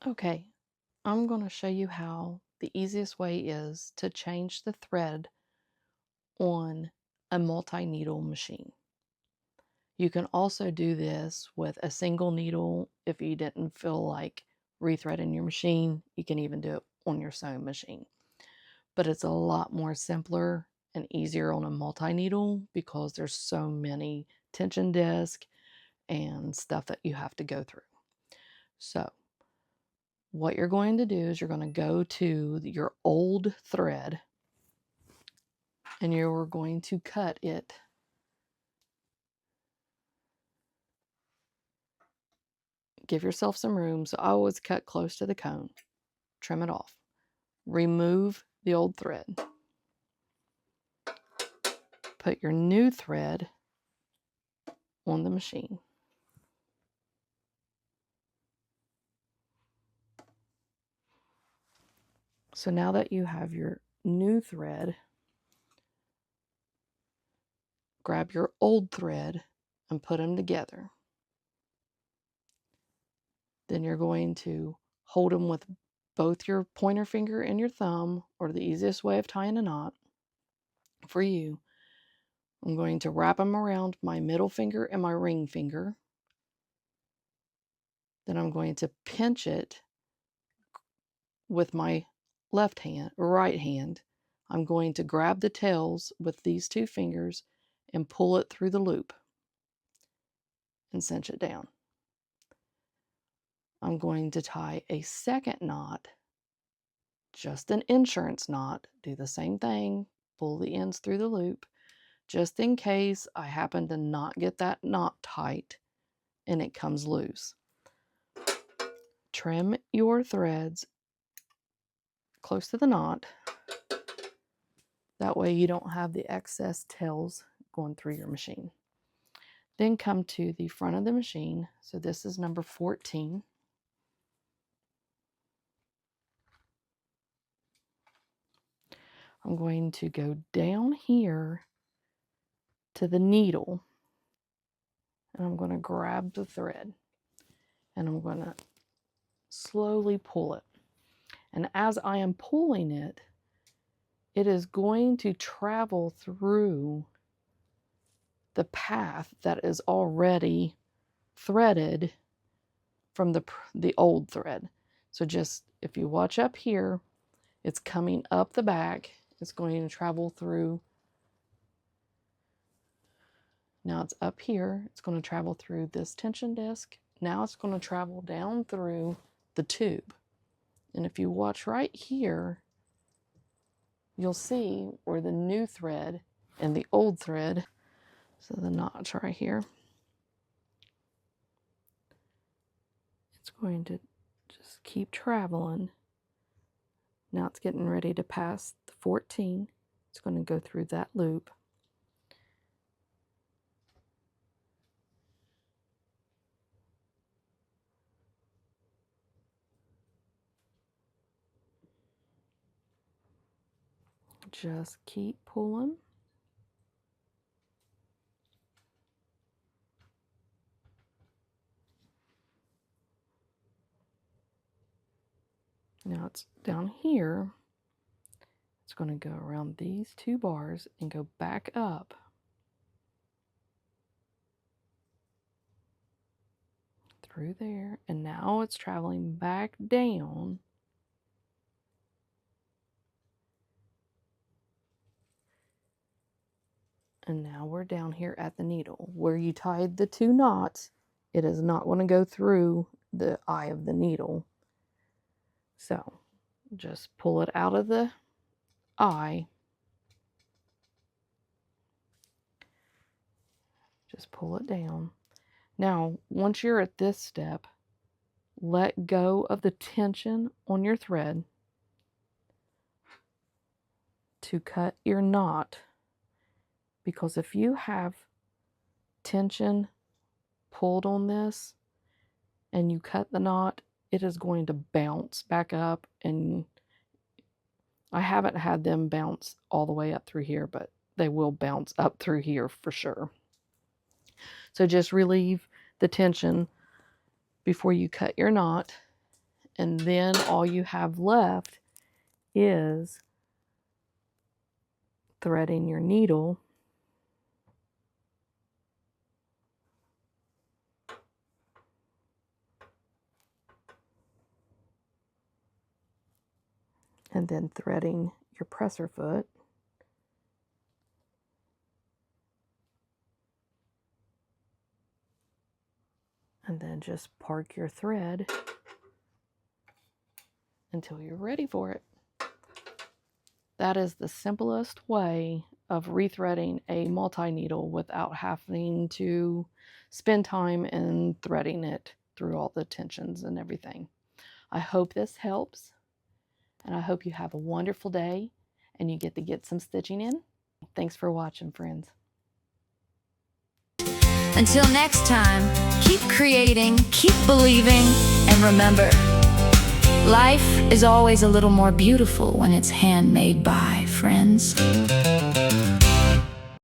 Okay, I'm going to show you how the easiest way is to change the thread on a multi-needle machine. You can also do this with a single needle if you didn't feel like rethreading your machine. You can even do it on your sewing machine. But it's a lot more simpler and easier on a multi-needle because there's so many tension discs and stuff that you have to go through. So what you're going to do is you're going to go to your old thread and you're going to cut it give yourself some room. So I always cut close to the cone, trim it off, remove the old thread, put your new thread on the machine. So now that you have your new thread, grab your old thread and put them together. Then you're going to hold them with both your pointer finger and your thumb, or the easiest way of tying a knot for you. I'm going to wrap them around my middle finger and my ring finger. Then I'm going to pinch it with my right hand. I'm going to grab the tails with these two fingers and pull it through the loop and cinch it down. I'm going to tie a second knot, just an insurance knot. Do the same thing, pull the ends through the loop, just in case I happen to not get that knot tight and it comes loose. Trim your threads close to the knot. That way you don't have the excess tails going through your machine. Then come to the front of the machine. So this is number 14. I'm going to go down here to the needle and I'm going to grab the thread and I'm going to slowly pull it. And as I am pulling it, it is going to travel through the path that is already threaded from the old thread. So just if you watch up here, it's coming up the back. It's going to travel through. Now it's up here. It's going to travel through this tension disc. Now it's going to travel down through the tube. And if you watch right here, you'll see where the new thread and the old thread, so the notch right here, it's going to just keep traveling. Now it's getting ready to pass the 14. It's going to go through that loop. Just keep pulling. Now it's down here. It's going to go around these two bars and go back up through there. And now it's traveling back down. And now we're down here at the needle. Where you tied the two knots, it is not going to go through the eye of the needle. So just pull it out of the eye. Just pull it down. Now, once you're at this step, let go of the tension on your thread to cut your knot. Because if you have tension pulled on this and you cut the knot, it is going to bounce back up. And I haven't had them bounce all the way up through here, but they will bounce up through here for sure. So just relieve the tension before you cut your knot And then all you have left is threading your needle and then threading your presser foot. And then just park your thread until you're ready for it. That is the simplest way of rethreading a multi-needle without having to spend time in threading it through all the tensions and everything. I hope this helps, and I hope you have a wonderful day and you get some stitching in. Thanks for watching, friends. Until next time, keep creating, keep believing, and remember, life is always a little more beautiful when it's handmade by friends.